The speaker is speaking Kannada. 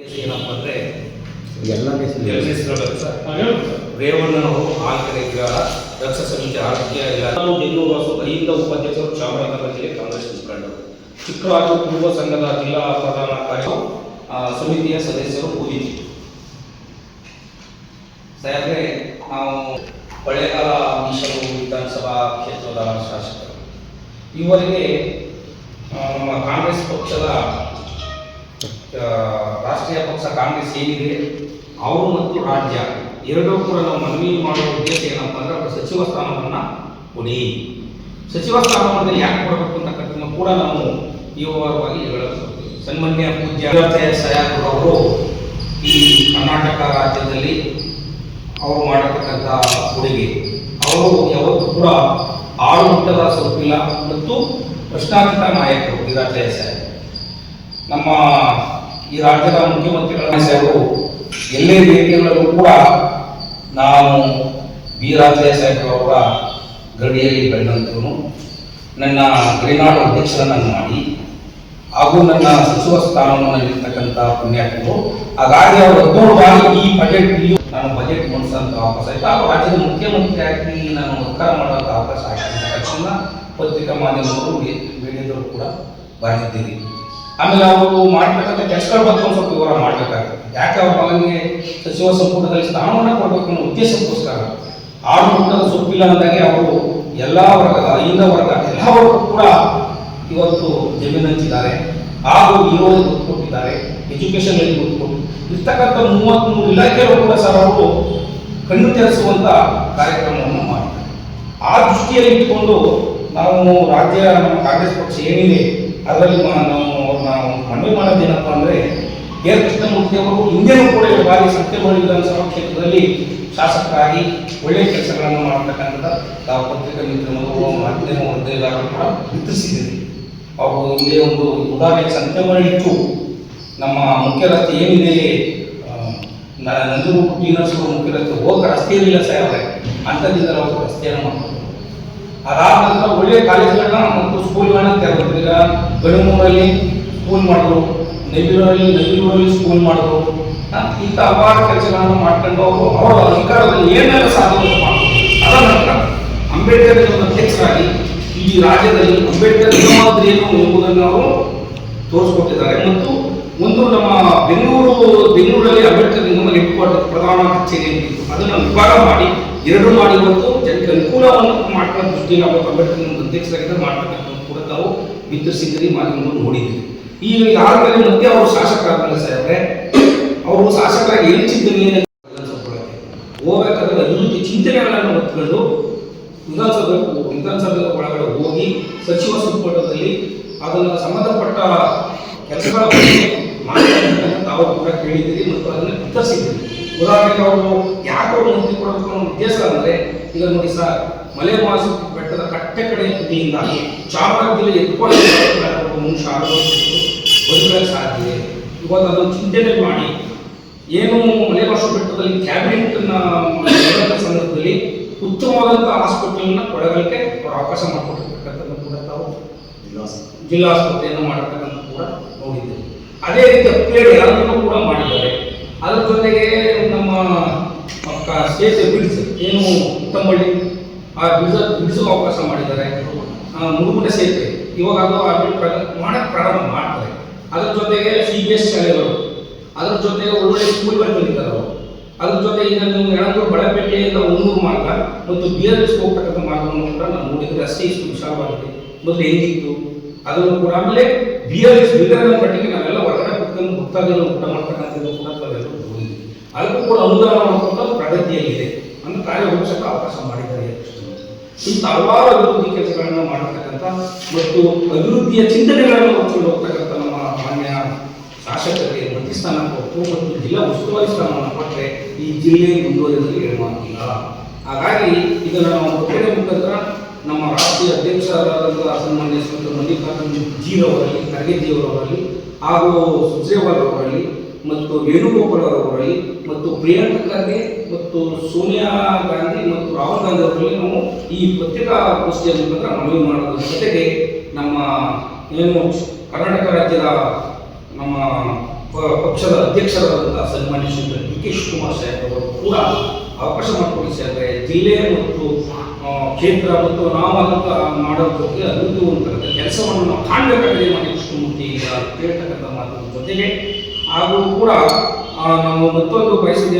ಏನಪ್ಪ ಅಂದರೆ ಎಲ್ಲ ರೇವಣ್ಣನವರು ಆಂತರಿಕ ರಕ್ಷಾ ಸಮಿತಿ ಆರೋಗ್ಯ ಇಲಾಖೆ ಬೆಂಗಳೂರು ಕೈಯಿಂದ ಉಪಾಧ್ಯಕ್ಷರು ಚಾಮರಾಜನಗರ ಜಿಲ್ಲೆ ಕಾಂಗ್ರೆಸ್ ಮುಖಂಡರು ಚಿಕ್ಕರಾಜು ಪೂರ್ವ ಸಂಘದ ಜಿಲ್ಲಾ ಪ್ರಧಾನ ಕಾರ್ಯ ಸಮಿತಿಯ ಸದಸ್ಯರು ಕೂಡಿದ್ದರು. ಸಾಹೇಬ್ರೆ, ನಾವು ಹೊಳೆಗಾಲ ಮೀಸಲು ವಿಧಾನಸಭಾ ಕ್ಷೇತ್ರದ ಶಾಸಕರು ಇವರಿಗೆ ನಮ್ಮ ಕಾಂಗ್ರೆಸ್ ಪಕ್ಷದ ರಾಷ್ಟ್ರೀಯ ಪಕ್ಷ ಕಾಂಗ್ರೆಸ್ ಏನಿದೆ ಅವರು ಮತ್ತು ರಾಜ್ಯ ಎರಡೂ ಕೂಡ ನಾವು ಮನವಿ ಮಾಡುವ ಉದ್ದೇಶ ಏನಪ್ಪ ಅಂದರೆ ಅವರ ಸಚಿವ ಸ್ಥಾನವನ್ನು ಕೊಡಿ. ಸಚಿವ ಸ್ಥಾನವನ್ನು ಯಾಕೆ ಕೊಡಬೇಕು ಅಂತಕ್ಕಂಥದ್ದು ಕೂಡ ನಾವು ಈ ವಿವರವಾಗಿ ಹೇಳಬಹುದು. ಸನ್ಮಾನ್ಯ ಪೂಜ್ಯ ಸಾಹೇಬ್ರು ಅವರು ಈ ಕರ್ನಾಟಕ ರಾಜ್ಯದಲ್ಲಿ ಅವರು ಮಾಡತಕ್ಕಂಥ ಕೊಡುಗೆ, ಅವರು ಯಾವತ್ತೂ ಕೂಡ ಆಳುಮಟ್ಟದ ಸ್ವರೂಪಿಲ್ಲ ಮತ್ತು ಪ್ರಶ್ನಾತೀತ ನಾಯಕರು ವೀರಾಜಯ ಸಾಹೇಬ್. ನಮ್ಮ ಈ ರಾಜ್ಯದ ಮುಖ್ಯಮಂತ್ರಿಗಳ ಸಾಹೇಬರು ಎಲ್ಲೇ ವೇದಿಕೆಗಳಲ್ಲೂ ಕೂಡ ನಾವು ವೀರಾಜಯ ಸಾಹೇಬ್ರವರ ಗಡಿಯಲ್ಲಿ ಬೆಳೆದಂತೂ ನನ್ನ ಗಡಿನಾಡು ಅಧ್ಯಕ್ಷರನ್ನು ಮಾಡಿ ಹಾಗೂ ನನ್ನ ಸಚಿವ ಸ್ಥಾನವನ್ನು ನೀಡತಕ್ಕಂಥ ಪುಣ್ಯಾತ್ಮರು. ಹಾಗಾಗಿ ಅವರು 13 ಬಾರಿ ಈ ಬಜೆಟ್ ನಾನು ಬಜೆಟ್ ಮಂಡಿಸೋಂಥ ಅವಕಾಶ ಆಯಿತು. ಹಾಗೂ ರಾಜ್ಯದ ಮುಖ್ಯಮಂತ್ರಿಯಾಗಿ ನಾನು ಉತ್ತರ ಮಾಡುವಂಥ ಅವಕಾಶ ಆಯಿತು. ಪತ್ರಿಕಾ ಮಾಧ್ಯಮದವರು ಮೀಡಿಯಾದವರು ಕೂಡ ಬರೆದಿದ್ದೀರಿ. ಆಮೇಲೆ ಅವರು ಮಾಡ್ತಕ್ಕಂಥ ಕೆಲಸಗಳ ಬಗ್ಗೆ ಒಂದು ಸ್ವಲ್ಪ ವಿವರ ಮಾಡಬೇಕಾಗುತ್ತೆ. ಯಾಕೆ ಅವ್ರ ಮಗನಿಗೆ ಸಚಿವ ಸಂಪುಟದಲ್ಲಿ ಸ್ಥಾನವನ್ನು ಕೊಡಬೇಕು ಅನ್ನೋ ಉದ್ದೇಶಕ್ಕೋಸ್ಕರ ಆಡಳಿತದ ಸೊಪ್ಪಿಲ್ಲ ಅಂದಾಗೆ ಅವರು ಎಲ್ಲ ವರ್ಗದ ಅಹಿಂದ ವರ್ಗ ಎಲ್ಲ ವರ್ಗ ಕೂಡ ಇವತ್ತು ಜಮೀನು ಹಂಚಿದ್ದಾರೆ ಹಾಗೂ ಇರೋರಿಗೆ ಒತ್ತು ಕೊಟ್ಟಿದ್ದಾರೆ, ಎಜುಕೇಷನ್ಗಳಿಗೆ ಒತ್ತು ಕೊಟ್ಟು ಇರ್ತಕ್ಕಂಥ 33 ಇಲಾಖೆಗಳು ಕೂಡ ಸರ್ ಅವರು ಕಣ್ಣು ತೆರೆಸುವಂಥ ಕಾರ್ಯಕ್ರಮವನ್ನು ಮಾಡ್ತಾರೆ. ಆ ದೃಷ್ಟಿಯಲ್ಲಿ ಇಟ್ಕೊಂಡು ನಾವು ರಾಜ್ಯ ನಮ್ಮ ಕಾಂಗ್ರೆಸ್ ಪಕ್ಷ ಏನಿದೆ ಅದರಲ್ಲಿ ನಾವು ಮನವಿ ಮಾಡೋದೇನಪ್ಪ ಅಂದರೆ ಕೆ ಕೃಷ್ಣಮೂರ್ತಿ ಅವರು ಹಿಂದೆನೂ ಕೂಡ 2 ಬಾರಿ ಸಂತೆಮಳ್ಳಿ ವಿಧಾನಸಭಾ ಕ್ಷೇತ್ರದಲ್ಲಿ ಶಾಸಕರಾಗಿ ಒಳ್ಳೆಯ ಕೆಲಸಗಳನ್ನು ಮಾಡತಕ್ಕಂಥದ್ದು ತಾವು ಪತ್ರಿಕಾ ಮಿತ್ರರು ಮಾಧ್ಯಮ ವರದಿಗಾರರು ಕೂಡ ಗುರುತಿಸಿದ್ದೀರಿ. ಅವರು ಹಿಂದೆ ಒಂದು ಉದಾಹರಣೆ ಸಂತೆಮಳ್ಳಿ ಇತ್ತು, ನಮ್ಮ ಮುಖ್ಯ ರಸ್ತೆ ಏನಿದೆ ನಂಜನಗೂಡು ಟಿ ನರಸೀಪುರ ಮುಖ್ಯ ರಸ್ತೆ ಹೋಗ ರಸ್ತೆ ಇರಲಿಲ್ಲ ಸಾಹೇಬ್ರೆ, ಅಂಥದ್ದಿಂದ ಅವರು ರಸ್ತೆಯನ್ನು ಮಾಡ್ತಾರೆ. ಅದಾದ ನಂತರ ಒಳ್ಳೆಯ ಕಾಲೇಜುಗಳನ್ನ ಮತ್ತು ಸ್ಕೂಲ್ಗಳನ್ನ ತೆರೆದ್ರು. ಈಗ ಗಡಿಮೂರಲ್ಲಿ ಸ್ಕೂಲ್ ಮಾಡಿದ್ರು, ನವಿಲೂರಲ್ಲಿ ಸ್ಕೂಲ್ ಮಾಡಿದ್ರು. ಇಂಥ ಹಲವಾರು ಕೆಲಸಗಳನ್ನು ಮಾಡ್ಕೊಂಡು ಅವರು ಅವರ ಅಧಿಕಾರದಲ್ಲಿ ಏನೆಲ್ಲ ಸಾಧನೆ ಮಾಡಿದ್ರು. ಅದರ ನಂತರ ಅಂಬೇಡ್ಕರ್ ಅಧ್ಯಕ್ಷರಾಗಿ ಈ ರಾಜ್ಯದಲ್ಲಿ ಅಂಬೇಡ್ಕರ್ ನಿಯಮಾವಳಿ ಏನು ಎಂಬುದನ್ನು ಅವರು ತೋರಿಸ್ಕೊಟ್ಟಿದ್ದಾರೆ. ಮತ್ತು ಒಂದು ನಮ್ಮ ಬೆಂಗಳೂರಲ್ಲಿ ಅಂಬೇಡ್ಕರ್ ನಿಗಮ ಹೆಡ್ಕ್ವಾರ್ಟರ್ ಪ್ರಧಾನ ಕಚೇರಿ ಅಂತಿತ್ತು, ಅದನ್ನು ವಿಭಾಗ ಮಾಡಿ 2 ಮಾಡಿ ಇವತ್ತು ಜನಕ್ಕೆ ಅನುಕೂಲವನ್ನು ಮಾಡ್ಕೊಳ್ಳೋ ದೃಷ್ಟಿಯಲ್ಲಿ ಅವರು ಅಂಬೇಡ್ಕರ್ ನಿಗಮದ ಅಧ್ಯಕ್ಷರಾಗಿದ್ದರೆ ಮಾಡ್ತಕ್ಕಂಥ ಕೂಡ ತಾವು ವಿತರಿಸಿದ್ದೀರಿ, ಮಾಧ್ಯಮಗಳು ನೋಡಿದ್ದೀರಿ. ಈಗ ಆದಮೇಲೆ ಮತ್ತೆ ಅವರು ಶಾಸಕರಾಗಲ್ಲ ಸಾಹೇಬ್ರೆ, ಅವರು ಶಾಸಕರಾಗಿ ಏನು ಚಿಂತನೆ ಹೋಗಬೇಕಾದ್ರೆ ಅಭಿವೃದ್ಧಿ ಚಿಂತನೆಗಳನ್ನು ಹೊತ್ಕೊಂಡು ವಿಧಾನಸಭೆ ಒಳಗಡೆ ಹೋಗಿ ಸಚಿವ ಸಂಪುಟದಲ್ಲಿ ಅದನ್ನು ಸಂಬಂಧಪಟ್ಟ ಕೆಲಸಗಳ ಬಗ್ಗೆ ಮಾತನಾಡತಕ್ಕಂಥ ಅವರು ಕೂಡ ಕೇಳಿದ್ದೀರಿ ಮತ್ತು ಅದನ್ನು ವಿತರಿಸಿದ್ದೀರಿ. ಉದಾಹರಣೆಗೆ ಅವರು ಯಾಕೆ ಅವರು ಮಂತ್ರಿ ಕೊಡಬೇಕು ಅನ್ನೋ ಉದ್ದೇಶ ಅಂದರೆ, ಈಗ ನೋಡಿ ಸರ್, ಮಲೆ ಮಾಸು ಬೆಟ್ಟದ ಕಟ್ಟೆ ಕಡೆ ತುದಿಯಿಂದ ಚಾಮರಾಜ ಜಿಲ್ಲೆ ಎತ್ಕೊಳ್ಳಲು ಬದುಕಲು ಸಾಧ್ಯ. ಇವತ್ತು ಅದನ್ನು ಚಿಂತನೆ ಮಾಡಿ ಏನು ಮಲೆಮಾಸು ಬೆಟ್ಟದಲ್ಲಿ ಕ್ಯಾಬಿನೆಟ್ನ ಸಂದರ್ಭದಲ್ಲಿ ಉತ್ತಮವಾದಂಥ ಹಾಸ್ಪಿಟಲ್ನ ಕೊಡಗಲಿಕ್ಕೆ ಅವರು ಅವಕಾಶ ಮಾಡಿಕೊಟ್ಟಿರ್ತಕ್ಕಂಥದ್ದು ಕೂಡ ತಾವು ಜಿಲ್ಲಾ ಆಸ್ಪತ್ರೆಯನ್ನು ಮಾಡತಕ್ಕಂಥ ಕೂಡ ನೋಡಿದ್ದೀವಿ. ಅದೇ ರೀತಿ ಅಪ್ಗ್ರೇಡ್ ಎಲ್ಲರೂ ಕೂಡ ಮಾಡಿದ್ದಾರೆ. ಅದರ ಜೊತೆಗೆ ನಮ್ಮ ಸೇತುವೆ ಏನು ಉತ್ತಮಳ್ಳಿ ಆ ಬಿಡಿಸುವ ಅವಕಾಶ ಮಾಡಿದ್ದಾರೆ. ಮುಡುಗುಂಡೆ ಸೇತುವೆ ಇವಾಗ ಅದು ಮಾಡಕ್ಕೆ ಪ್ರಾರಂಭ ಮಾಡ್ತಾರೆ. ಅದ್ರ ಜೊತೆಗೆ CBS ಶಾಲೆಗಳು, ಅದ್ರ ಜೊತೆಗೆ ಒಳ್ಳೊಳ್ಳೆ ಸ್ಕೂಲ್ಗಳು ಬಂದಿದ್ದಾರೆ ಅವರು. ಅದ್ರ ಜೊತೆ ಈಗ ನೀವು ಯಳಂದೂರು ಬಳಪೇಟೆಯಿಂದ 100 ಮಾರ್ಗ ಮತ್ತು BRS ಹೋಗ್ತಕ್ಕಂಥ ಮಾರ್ಗವನ್ನು ಕೂಡ ನಾವು ನೋಡಿದರೆ ಅಷ್ಟೇ ಇಷ್ಟು ವಿಶಾಲವಾಗಿದೆ. ಮೊದಲು ಹೆಂಗಿತ್ತು ಅದನ್ನು ಕೂಡ. ಆಮೇಲೆ BRS ಬಿಲ್ಡರ್ನ ಪಟ್ಟಿಗೆ ನಾವೆಲ್ಲ ಹೊರಗಡೆ ಕುತ್ಕೊಂಡು ಭಕ್ತಾದಿಗಳು ಊಟ ಮಾಡ್ತಕ್ಕಂಥದ್ದು ಕೂಡ ನಾವೆಲ್ಲರೂ ನೋಡಿದ್ವಿ. ಅದಕ್ಕೂ ಕೂಡ ಅನುದಾನ ಮಾಡ್ಕೊಂಡು ಪ್ರಗತಿಯಲ್ಲಿದೆ ಅನ್ನೋ ಕಾರ್ಯರೂಪಕ್ಕೆ ಅವಕಾಶ ಮಾಡಿದ್ದಾರೆ. ಇಂಥ ಹಲವಾರು ಅಭಿವೃದ್ಧಿ ಕೆಲಸಗಳನ್ನು ಮಾಡತಕ್ಕಂಥ ಮತ್ತು ಅಭಿವೃದ್ಧಿಯ ಚಿಂತನೆಗಳನ್ನು ಹೊತ್ಕೊಂಡು ಹೋಗ್ತಕ್ಕಂಥ ನಮ್ಮ ಮಾನ್ಯ ಶಾಸಕರಿಗೆ ಮಂತ್ರಿ ಸ್ಥಾನ ಕೊಟ್ಟು ಮತ್ತು ಜಿಲ್ಲಾ ಉಸ್ತುವಾರಿ ಸ್ಥಾನವನ್ನು ಕೊಟ್ಟರೆ ಈ ಜಿಲ್ಲೆ ಮುಂದುವರಿಯಲು ಹೇಳುವಂತಿಲ್ಲ. ಹಾಗಾಗಿ ಇದನ್ನು ನಾವು ಪತ್ರಿಕೆ ಮುಖಾಂತರ ನಮ್ಮ ರಾಷ್ಟ್ರೀಯ ಅಧ್ಯಕ್ಷರಾದಂಥ ಸನ್ಮಾನ್ಯ ಶ್ರೀ ಮಲ್ಲಿಕಾರ್ಜುನ್ ಜೀರವರಲ್ಲಿ, ಖರ್ಗೆ ಜಿಯವರಲ್ಲಿ ಹಾಗೂ ಸುರ್ಜೇವಾಲ್ ಅವರಲ್ಲಿ ಮತ್ತು ವೇಣುಗೋಪಾಲ್ ಅವರಲ್ಲಿ ಮತ್ತು ಪ್ರಿಯಾಂಕ ಖರ್ಗೆ ಮತ್ತು ಸೋನಿಯಾ ಗಾಂಧಿ ಮತ್ತು ರಾಹುಲ್ ಗಾಂಧಿ ಅವರಲ್ಲಿ ನಾವು ಈ ಪತ್ರಿಕಾಗೋಷ್ಠಿಯ ಮುಖಾಂತರ ಮನವಿ ಮಾಡೋದ್ರ ಜೊತೆಗೆ ನಮ್ಮ ಏನು ಕರ್ನಾಟಕ ರಾಜ್ಯದ ನಮ್ಮ ಪಕ್ಷದ ಅಧ್ಯಕ್ಷರಾದಂತಹ ಸನ್ಮಾನ್ಯ ಶ್ರೀ ಡಿ ಕೆ ಶಿವಕುಮಾರ್ ಸಾಹೇಬ್ ಅವರು ಕೂಡ ಅವಕಾಶ ಮಾಡಿಕೊಡಿ ಸಾಹೇಬ್ರೆ, ಜಿಲ್ಲೆ ಮತ್ತು ಕ್ಷೇತ್ರ ಮತ್ತು ನಾವು ಅದನ್ನು ಮಾಡೋದಕ್ಕೆ ಅನುಕೂಲವಂತ ಕೆಲಸವನ್ನು ನಾವು ಕಾಣಬೇಕಾಗಿದೆ ಮಾಡಿ ಕೃಷ್ಣಮೂರ್ತಿ ಈಗ ಕೇಳ್ತಕ್ಕಂಥ ಮಾತು ಜೊತೆಗೆ ಹಾಗೂ ಕೂಡ ನಾವು ಮತ್ತೊಂದು ಬಯಸಿದ